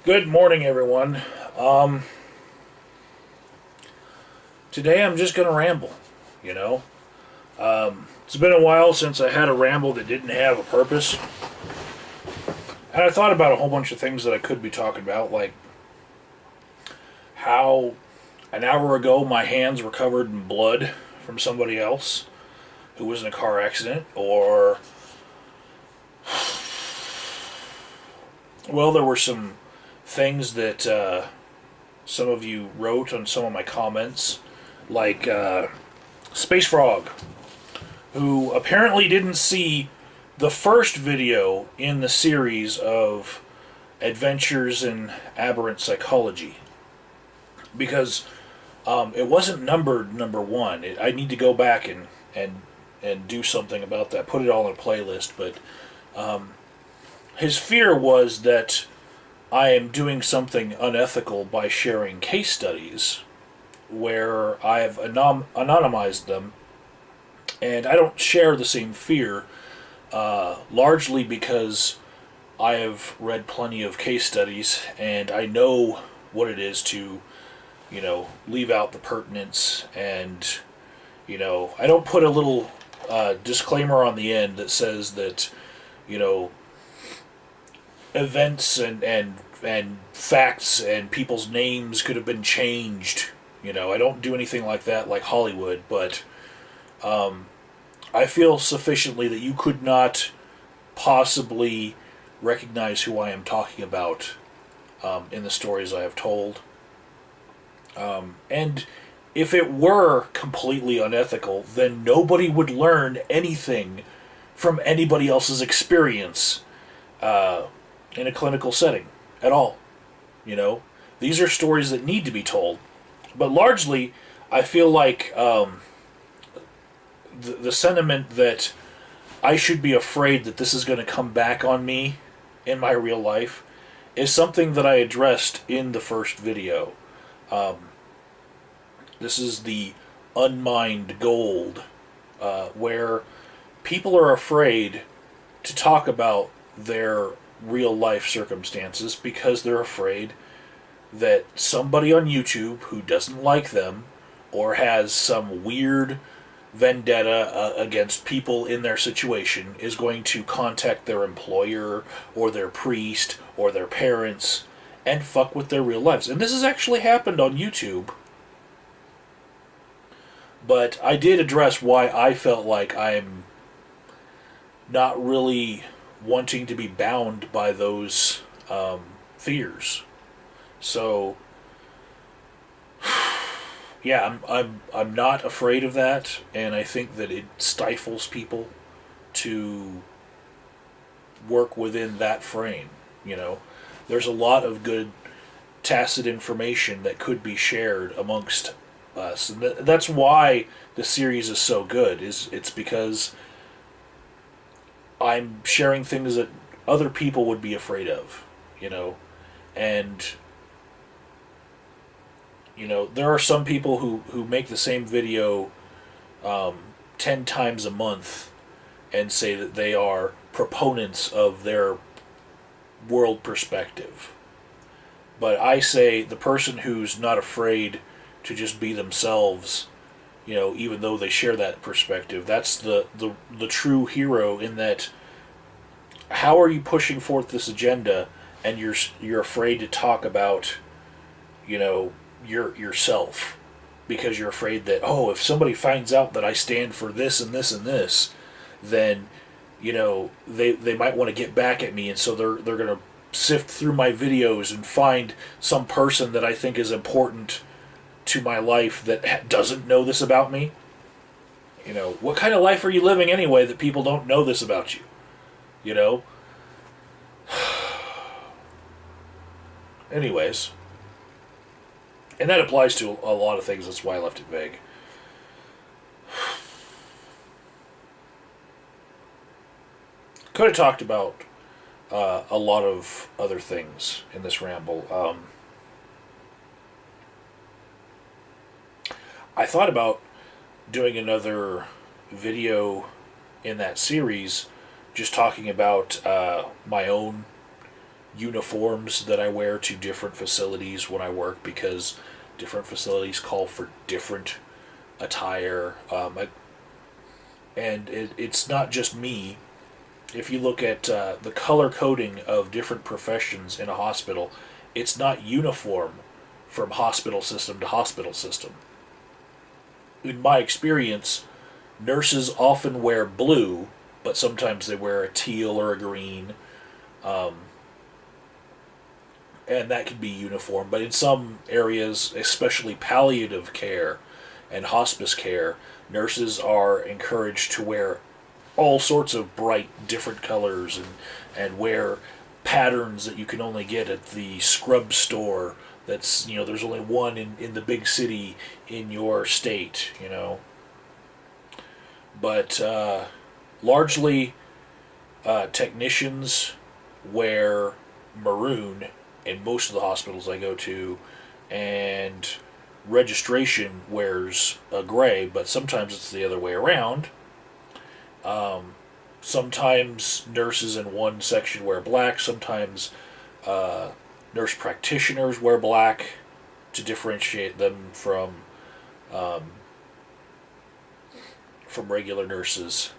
Good morning, everyone. Um, Today I'm just gonna ramble. You know, it's been a while since I had a ramble that didn't have a purpose, and I thought about a whole bunch of things that I could be talking about, like how an hour ago my hands were covered in blood from somebody else who was in a car accident, or well, there were some things that some of you wrote on some of my comments, like Space Frog, who apparently didn't see the first video in the series of Adventures in Aberrant Psychology, because it wasn't numbered number one. I need to go back and do something about that. Put it all in a playlist. But his fear was that I am doing something unethical by sharing case studies where I've anonymized them, and I don't share the same fear, largely because I have read plenty of case studies and I know what it is to, leave out the pertinence, and, I don't put a little disclaimer on the end that says that, events and facts and people's names could have been changed. I don't do anything like that, like Hollywood, but I feel sufficiently that you could not possibly recognize who I am talking about in the stories I have told. And if it were completely unethical, then nobody would learn anything from anybody else's experience in a clinical setting at all. These are stories that need to be told. But largely, I feel like the sentiment that I should be afraid that this is going to come back on me in my real life is something that I addressed in the first video. This is the unmined gold, where people are afraid to talk about their real life circumstances because they're afraid that somebody on YouTube who doesn't like them or has some weird vendetta against people in their situation is going to contact their employer or their priest or their parents and fuck with their real lives. And this has actually happened on YouTube. But I did address why I felt like I'm not really wanting to be bound by those fears. So, yeah, I'm not afraid of that, and I think that it stifles people to work within that frame. There's a lot of good tacit information that could be shared amongst us, and that's why the series is so good. It's because I'm sharing things that other people would be afraid of, and there are some people who make the same video 10 times a month and say that they are proponents of their world perspective. But I say the person who's not afraid to just be themselves, even though they share that perspective, that's the true hero, in that how are you pushing forth this agenda and you're afraid to talk about, yourself, because you're afraid that, if somebody finds out that I stand for this and this and this, then they might want to get back at me, and so they're going to sift through my videos and find some person that I think is important to my life that doesn't know this about me. What kind of life are you living anyway that people don't know this about you? Anyways. And that applies to a lot of things. That's why I left it vague. Could have talked about a lot of other things in this ramble. I thought about doing another video in that series just talking about my own uniforms that I wear to different facilities when I work, because different facilities call for different attire. It's not just me. If you look at the color coding of different professions in a hospital, it's not uniform from hospital system to hospital system. In my experience, nurses often wear blue, but sometimes they wear a teal or a green, and that can be uniform. But in some areas, especially palliative care and hospice care, nurses are encouraged to wear all sorts of bright, different colors, and wear patterns that you can only get at the scrub store. That's, there's only one in the big city in your state, But largely, technicians wear maroon in most of the hospitals I go to, and registration wears a gray, but sometimes it's the other way around. Sometimes nurses in one section wear black, sometimes nurse practitioners wear black to differentiate them from regular nurses.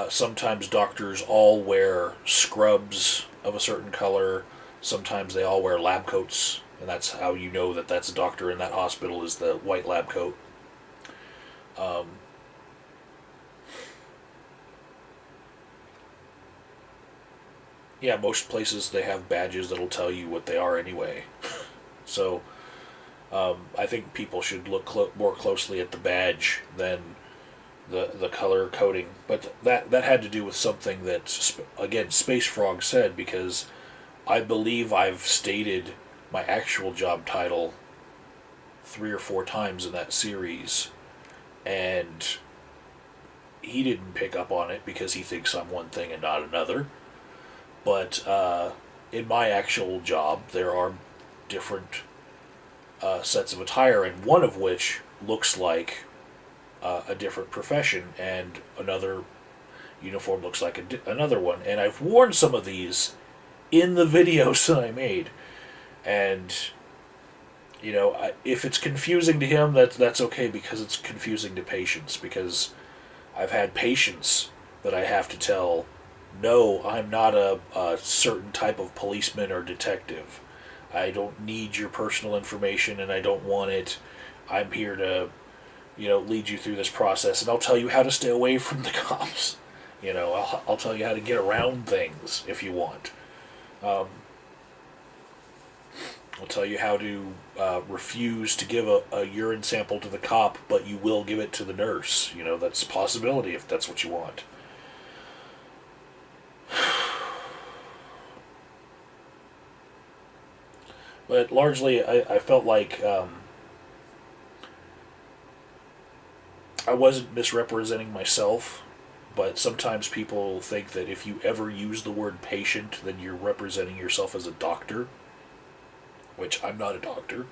Sometimes doctors all wear scrubs of a certain color. Sometimes they all wear lab coats, and that's how you know that that's a doctor in that hospital, is the white lab coat. Yeah, most places they have badges that'll tell you what they are anyway. So I think people should look more closely at the badge than the color coding. But that had to do with something that, again, Space Frog said, because I believe I've stated my actual job title 3 or 4 times in that series, and he didn't pick up on it because he thinks I'm one thing and not another. But in my actual job, there are different sets of attire, and one of which looks like a different profession, and another uniform looks like another one. And I've worn some of these in the videos that I made, and if it's confusing to him, that's okay, because it's confusing to patients, because I've had patients that I have to tell, no, I'm not a certain type of policeman or detective. I don't need your personal information, and I don't want it. I'm here to, lead you through this process, and I'll tell you how to stay away from the cops. I'll tell you how to get around things if you want. I'll tell you how to refuse to give a urine sample to the cop, but you will give it to the nurse. That's a possibility if that's what you want. But largely, I felt like I wasn't misrepresenting myself, but sometimes people think that if you ever use the word patient, then you're representing yourself as a doctor, which I'm not a doctor.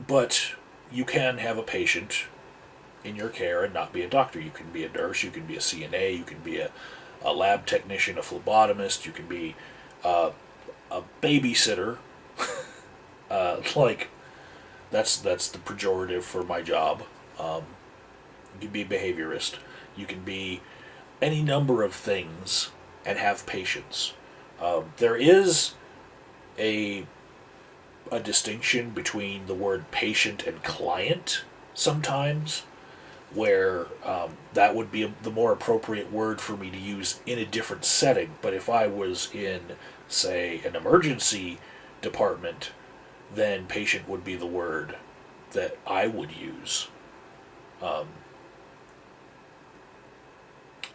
But you can have a patient in your care and not be a doctor. You can be a nurse, you can be a CNA, you can be a lab technician, a phlebotomist, you can be a babysitter. That's the pejorative for my job. You can be a behaviorist. You can be any number of things and have patients. There is a distinction between the word patient and client sometimes, where that would be the more appropriate word for me to use in a different setting. But if I was in, say, an emergency department, then patient would be the word that I would use.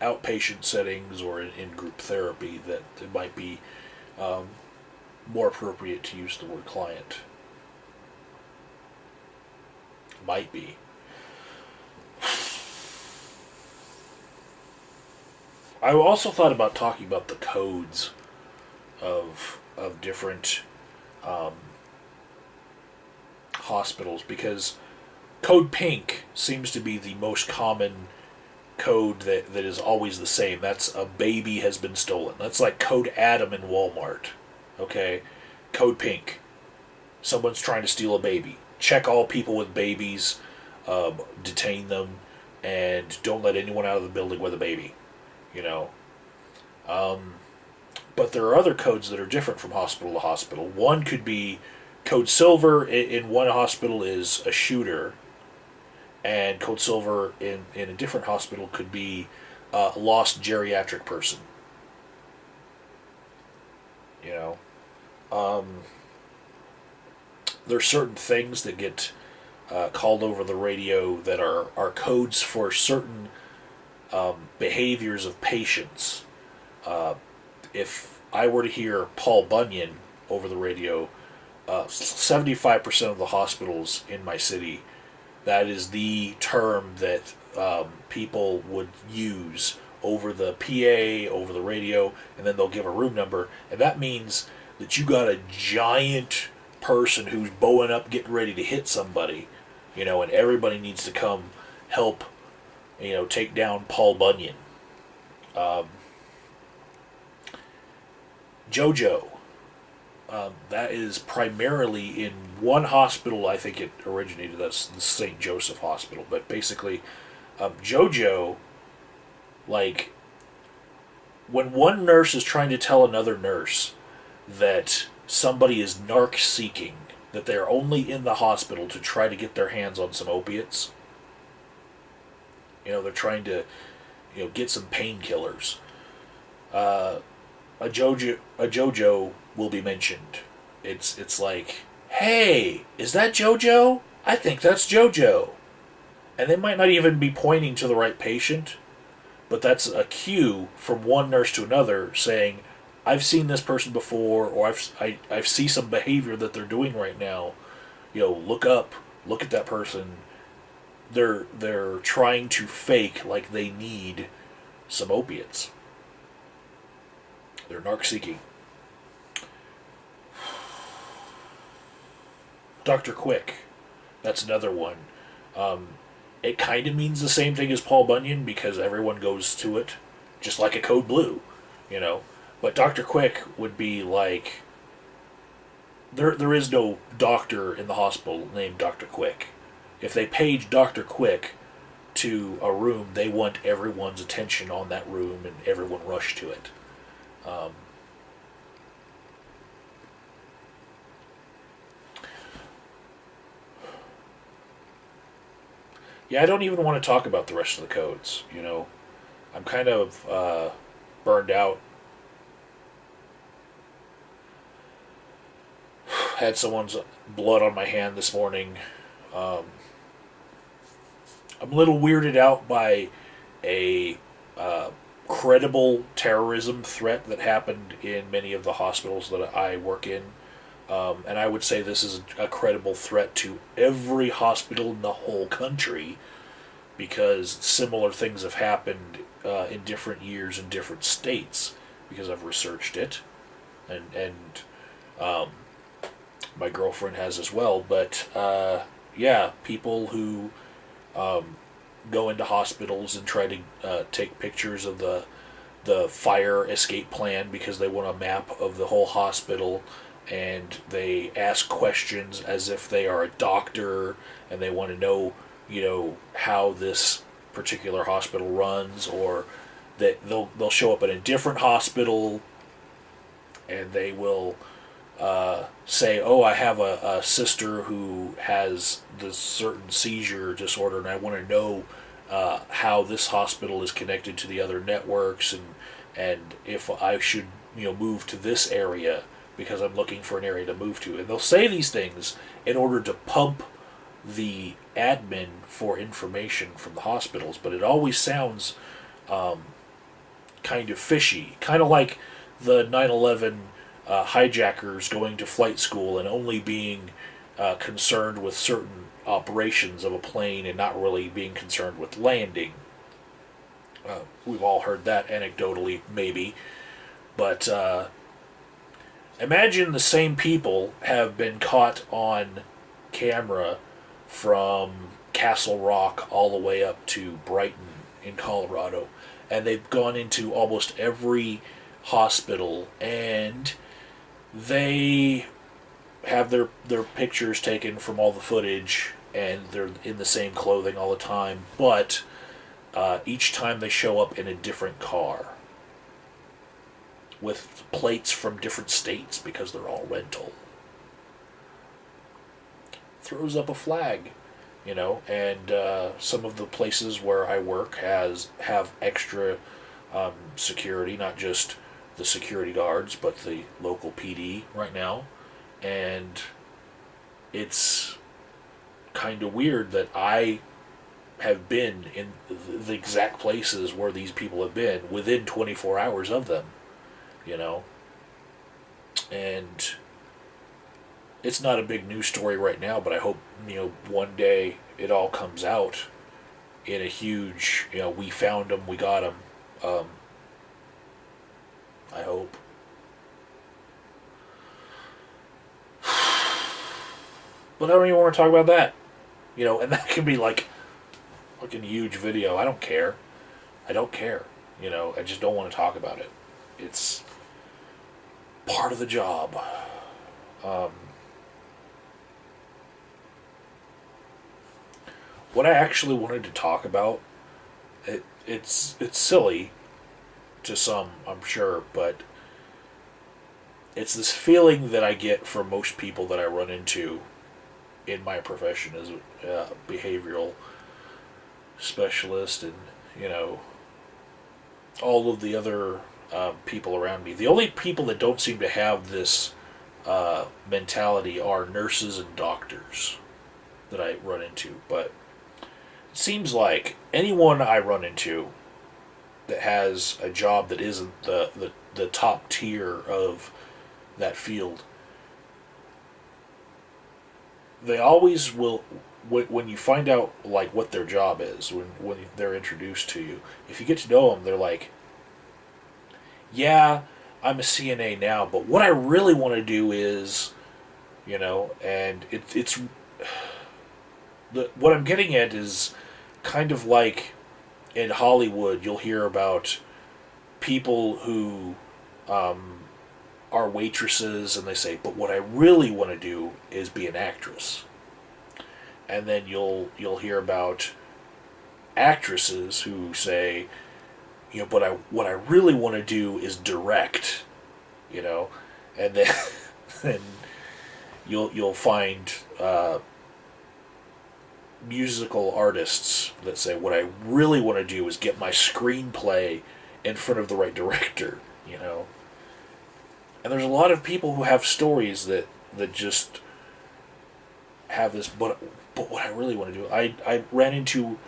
Outpatient settings or in group therapy, that it might be more appropriate to use the word client. Might be. I also thought about talking about the codes of different hospitals, because code pink seems to be the most common code that is always the same. That's a baby has been stolen. That's like code Adam in Walmart. Okay? Code pink. Someone's trying to steal a baby. Check all people with babies, detain them, and don't let anyone out of the building with a baby. You know? But there are other codes that are different from hospital to hospital. One could be code silver in one hospital is a shooter, and code silver in a different hospital could be a lost geriatric person. You know? There's certain things that get called over the radio that are codes for certain behaviors of patients. If I were to hear Paul Bunyan over the radio, 75% of the hospitals in my city, that is the term that people would use over the PA, over the radio, and then they'll give a room number, and that means that you got a giant person who's bowing up, getting ready to hit somebody, and everybody needs to come help, take down Paul Bunyan. JoJo. That is primarily in one hospital. I think it originated. That's the St. Joseph Hospital. But basically, JoJo, like, when one nurse is trying to tell another nurse that somebody is narc-seeking, that they're only in the hospital to try to get their hands on some opiates, they're trying to, get some painkillers. A JoJo will be mentioned. It's like, hey, is that JoJo? I think that's JoJo. And they might not even be pointing to the right patient, but that's a cue from one nurse to another saying, I've seen this person before, or I see some behavior that they're doing right now. Look up, look at that person. They're trying to fake like they need some opiates. They're narc-seeking. Dr. Quick. That's another one. It kind of means the same thing as Paul Bunyan because everyone goes to it, just like a code blue, But Dr. Quick would be like, there is no doctor in the hospital named Dr. Quick. If they page Dr. Quick to a room, they want everyone's attention on that room and everyone rush to it. Yeah, I don't even want to talk about the rest of the codes, I'm kind of burned out. Had someone's blood on my hand this morning. I'm a little weirded out by a credible terrorism threat that happened in many of the hospitals that I work in. And I would say this is a credible threat to every hospital in the whole country because similar things have happened in different years in different states because I've researched it. And my girlfriend has as well. But, people who go into hospitals and try to take pictures of the fire escape plan because they want a map of the whole hospital, and they ask questions as if they are a doctor and they want to know, how this particular hospital runs, or that they'll show up at a different hospital and they will say, oh, I have a sister who has this certain seizure disorder and I want to know how this hospital is connected to the other networks and if I should move to this area because I'm looking for an area to move to. And they'll say these things in order to pump the admin for information from the hospitals, but it always sounds kind of fishy, kind of like the 9/11 hijackers going to flight school and only being concerned with certain operations of a plane and not really being concerned with landing. We've all heard that anecdotally, maybe. But imagine the same people have been caught on camera from Castle Rock all the way up to Brighton in Colorado, and they've gone into almost every hospital, and they have their pictures taken from all the footage, and they're in the same clothing all the time, but each time they show up in a different car with plates from different states because they're all rental. Throws up a flag, and some of the places where I work have extra security, not just the security guards, but the local PD right now, and it's kind of weird that I have been in the exact places where these people have been within 24 hours of them, and it's not a big news story right now, but I hope, one day it all comes out in a huge, we found them, we got them. I hope. But I don't even want to talk about that. And that can be like fucking huge video. I don't care. I don't care. I just don't want to talk about it. It's part of the job. What I actually wanted to talk about, it's silly to some, I'm sure, but it's this feeling that I get from most people that I run into in my profession as a behavioral specialist, and all of the other people around me. The only people that don't seem to have this mentality are nurses and doctors that I run into, but it seems like anyone I run into that has a job that isn't the top tier of that field, they always will, when you find out like what their job is, when they're introduced to you, if you get to know them, they're like, yeah, I'm a CNA now, but what I really want to do is, and it's what I'm getting at is kind of like in Hollywood, you'll hear about people who are waitresses, and they say, but what I really want to do is be an actress. And then you'll hear about actresses who say, but what I really want to do is direct, and then then you'll find musical artists that say, what I really want to do is get my screenplay in front of the right director, And there's a lot of people who have stories that just have this, but what I really want to do, I ran into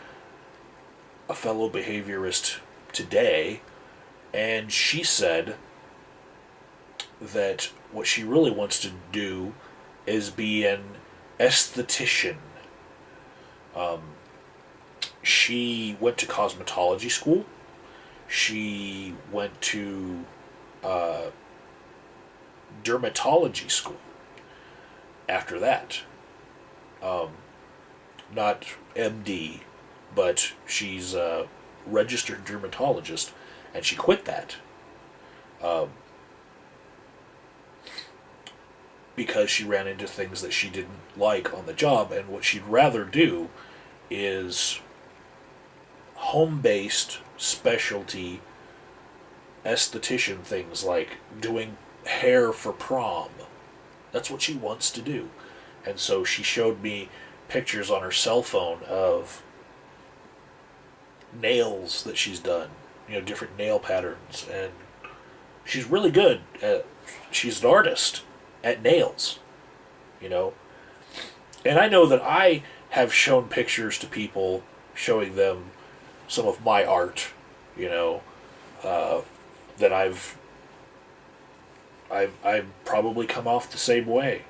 a fellow behaviorist today, and she said that what she really wants to do is be an esthetician. She went to cosmetology school. She went to dermatology school after that. Not MD, but she's a registered dermatologist, and she quit that because she ran into things that she didn't like on the job, and what she'd rather do is home-based specialty esthetician things, like doing hair for prom. That's what she wants to do. And so she showed me pictures on her cell phone of nails that she's done, different nail patterns, and she's really good at, she's an artist at nails, And I know that I have shown pictures to people, showing them some of my art, that I've probably come off the same way,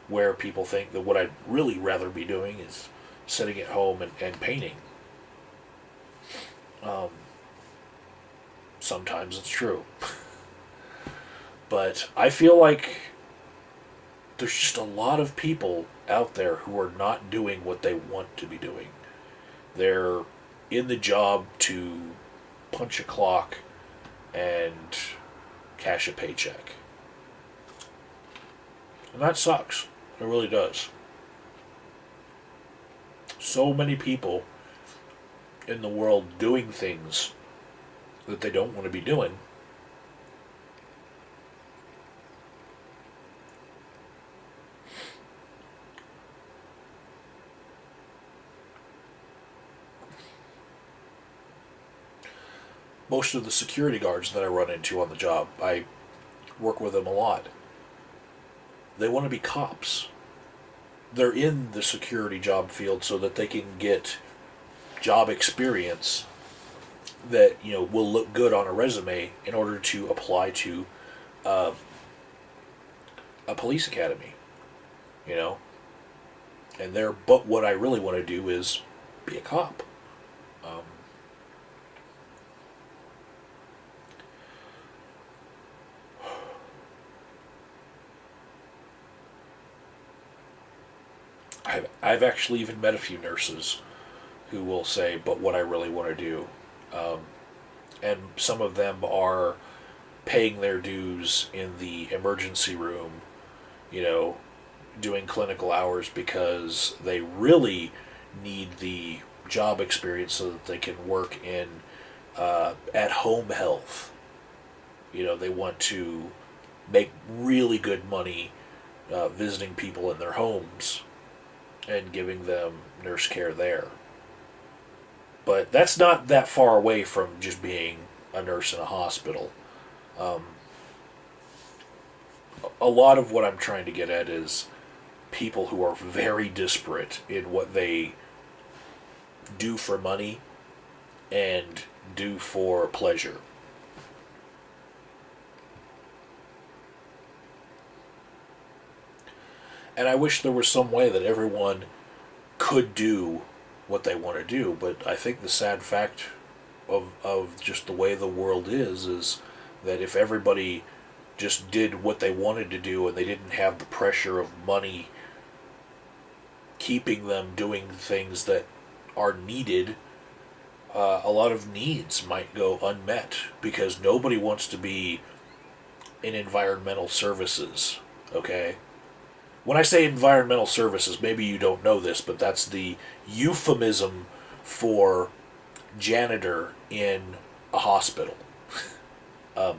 where people think that what I'd really rather be doing is sitting at home and painting. Sometimes it's true. But I feel like there's just a lot of people out there who are not doing what they want to be doing. They're in the job to punch a clock and cash a paycheck. And that sucks. It really does. So many people in the world doing things that they don't want to be doing. Most of the security guards that I run into on the job, I work with them a lot. They want to be cops. They're in the security job field so that they can get job experience that will look good on a resume in order to apply to uh, a police academy. You know, but what I really want to do is be a cop. Um, I've actually even met a few nurses who will say, but what I really want to do. Um, and some of them are paying their dues in the emergency room, you know, doing clinical hours because they really need the job experience so that they can work in at home health. They want to make really good money visiting people in their homes and giving them nurse care there. But that's not that far away from just being a nurse in a hospital. Um, a lot of what I'm trying to get at is people who are very disparate in what they do for money and do for pleasure. And I wish there was some way that everyone could do what they want to do, but I think the sad fact of just the way the world is that if everybody just did what they wanted to do and they didn't have the pressure of money keeping them doing things that are needed, a lot of needs might go unmet because nobody wants to be in environmental services, okay? When I say environmental services, maybe you don't know this, but that's the euphemism for janitor in a hospital.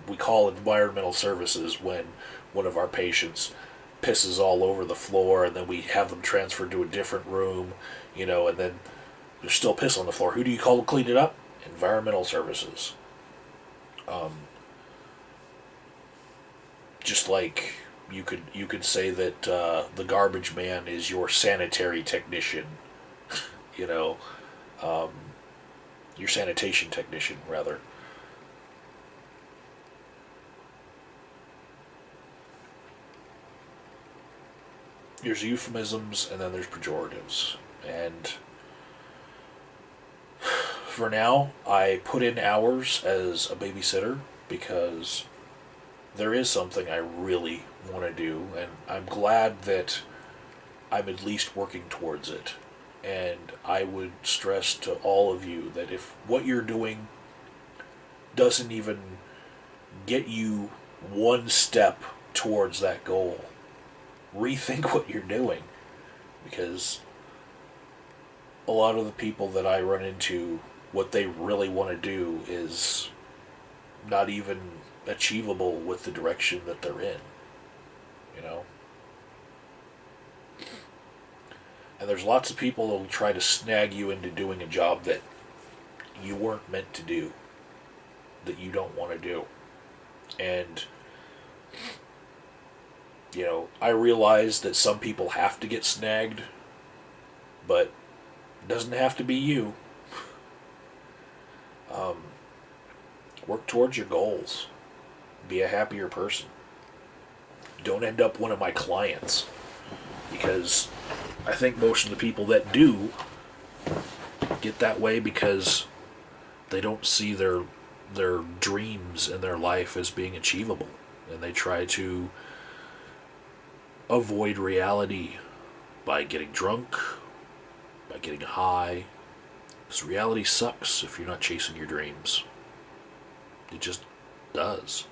We call environmental services when one of our patients pisses all over the floor and then we have them transferred to a different room, and then there's still piss on the floor. Who do you call to clean it up? Environmental services. Just like you could say that the garbage man is your sanitary technician, you know, um, your sanitation technician rather. There's euphemisms and then there's pejoratives, and for now I put in hours as a babysitter because there is something I really want to do, and I'm glad that I'm at least working towards it. And I would stress to all of you that if what you're doing doesn't even get you one step towards that goal, rethink what you're doing. Because a lot of the people that I run into, what they really want to do is not even achievable with the direction that they're in, you know? And there's lots of people that will try to snag you into doing a job that you weren't meant to do, that you don't want to do. And, I realize that some people have to get snagged, but it doesn't have to be you. Work towards your goals. Be a happier person. Don't end up one of my clients. Because I think most of the people that do get that way because they don't see their dreams in their life as being achievable. And they try to avoid reality by getting drunk, by getting high, Because reality sucks if you're not chasing your dreams. It just does.